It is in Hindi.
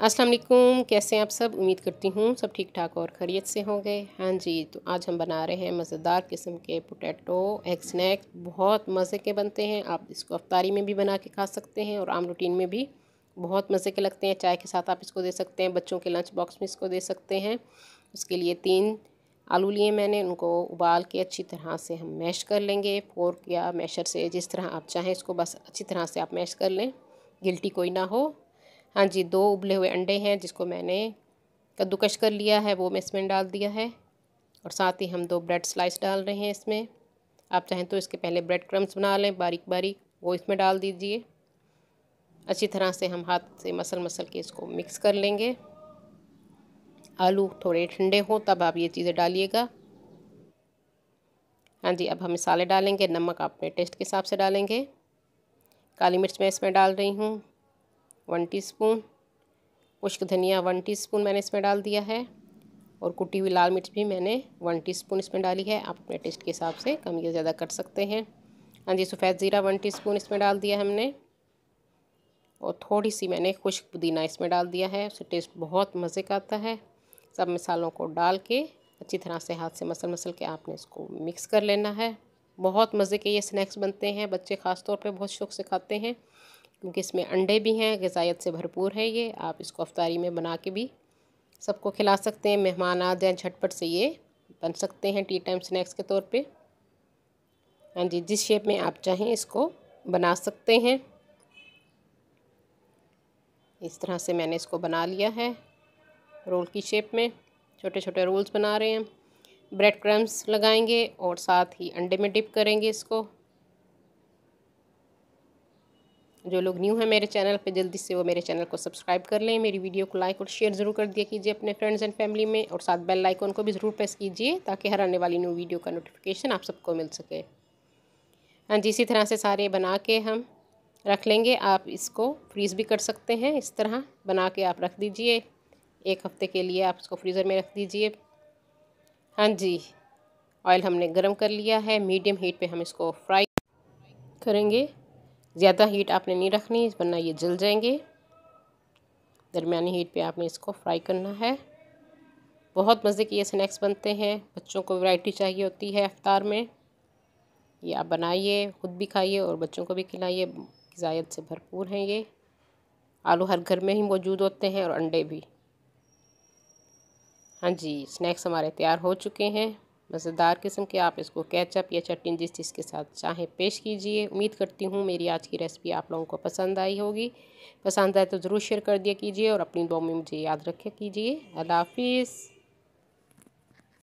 अस्सलाम वालेकुम, कैसे हैं आप सब। उम्मीद करती हूँ सब ठीक ठाक और खैरियत से होंगे। हाँ जी, तो आज हम बना रहे हैं मज़ेदार किस्म के पोटैटो एग स्नैक्स। बहुत मज़े के बनते हैं। आप इसको अफ्तारी में भी बना के खा सकते हैं और आम रूटीन में भी बहुत मज़े के लगते हैं। चाय के साथ आप इसको दे सकते हैं, बच्चों के लंच बॉक्स में इसको दे सकते हैं। उसके लिए 3 आलू लिए मैंने, उनको उबाल के अच्छी तरह से हम मैश कर लेंगे। फोर्क या मैशर से, जिस तरह आप चाहें इसको बस अच्छी तरह से आप मैश कर लें, गिल्टी कोई ना हो। हाँ जी, 2 उबले हुए अंडे हैं जिसको मैंने कद्दूकश कर लिया है, वो मैं इसमें डाल दिया है। और साथ ही हम 2 ब्रेड स्लाइस डाल रहे हैं इसमें। आप चाहें तो इसके पहले ब्रेड क्रम्स बना लें बारीक बारीक, वो इसमें डाल दीजिए। अच्छी तरह से हम हाथ से मसल मसल के इसको मिक्स कर लेंगे। आलू थोड़े ठंडे हों तब आप ये चीज़ें डालिएगा। हाँ जी, अब हम मसाले डालेंगे। नमक आप अपने टेस्ट के हिसाब से डालेंगे। काली मिर्च मैं इसमें डाल रही हूँ 1 टीस्पून। खुश्क धनिया 1 टीस्पून मैंने इसमें डाल दिया है। और कुटी हुई लाल मिर्च भी मैंने 1 टीस्पून इसमें डाली है। आप अपने टेस्ट के हिसाब से कम या ज़्यादा कर सकते हैं। हाँ जी, सफ़ेद ज़ीरा 1 टीस्पून इसमें डाल दिया हमने। और थोड़ी सी मैंने खुश्क पुदीना इसमें डाल दिया है, उससे टेस्ट बहुत मज़े का आता है। सब मसालों को डाल के अच्छी तरह से हाथ से मसल मसल के आपने इसको मिक्स कर लेना है। बहुत मज़े के ये स्नैक्स बनते हैं, बच्चे ख़ास तौर पे बहुत शौक़ से खाते हैं क्योंकि इसमें अंडे भी हैं, ग़िज़ायत से भरपूर है ये। आप इसको अफ्तारी में बना के भी सबको खिला सकते हैं। मेहमान आ जाएँ झटपट से ये बन सकते हैं टी टाइम स्नैक्स के तौर पे। हाँ जी, जिस शेप में आप चाहें इसको बना सकते हैं। इस तरह से मैंने इसको बना लिया है रोल की शेप में। छोटे छोटे रोल्स बना रहे हैं। ब्रेड क्रम्स लगाएंगे और साथ ही अंडे में डिप करेंगे इसको। जो लोग न्यू हैं मेरे चैनल पे, जल्दी से वो मेरे चैनल को सब्सक्राइब कर लें। मेरी वीडियो को लाइक और शेयर ज़रूर कर दिया कीजिए अपने फ्रेंड्स एंड फैमिली में। और साथ बेल आइकन को भी ज़रूर प्रेस कीजिए ताकि हर आने वाली न्यू वीडियो का नोटिफिकेशन आप सबको मिल सके। हाँ जी, इसी तरह से सारे बना के हम रख लेंगे। आप इसको फ्रीज़ भी कर सकते हैं। इस तरह बना के आप रख दीजिए, 1 हफ़्ते के लिए आप इसको फ्रीज़र में रख दीजिए। हाँ जी, ऑयल हमने गरम कर लिया है। मीडियम हीट पे हम इसको फ्राई करेंगे। ज़्यादा हीट आपने नहीं रखनी वरना ये जल जाएंगे। दरमियानी हीट पे आपने इसको फ्राई करना है। बहुत मज़े के ये स्नैक्स बनते हैं। बच्चों को वैरायटी चाहिए होती है इफ्तार में। ये आप बनाइए, ख़ुद भी खाइए और बच्चों को भी खिलाइए। ग़िज़ायत से भरपूर हैं ये। आलू हर घर में ही मौजूद होते हैं और अंडे भी। हाँ जी, स्नैक्स हमारे तैयार हो चुके हैं मज़ेदार किस्म के। आप इसको केचप या चटनी जिस चीज़ के साथ चाहें पेश कीजिए। उम्मीद करती हूँ मेरी आज की रेसिपी आप लोगों को पसंद आई होगी। पसंद आए तो ज़रूर शेयर कर दिया कीजिए और अपनी दुआ में मुझे याद रखा कीजिए। अल्लाह हाफ़िज़।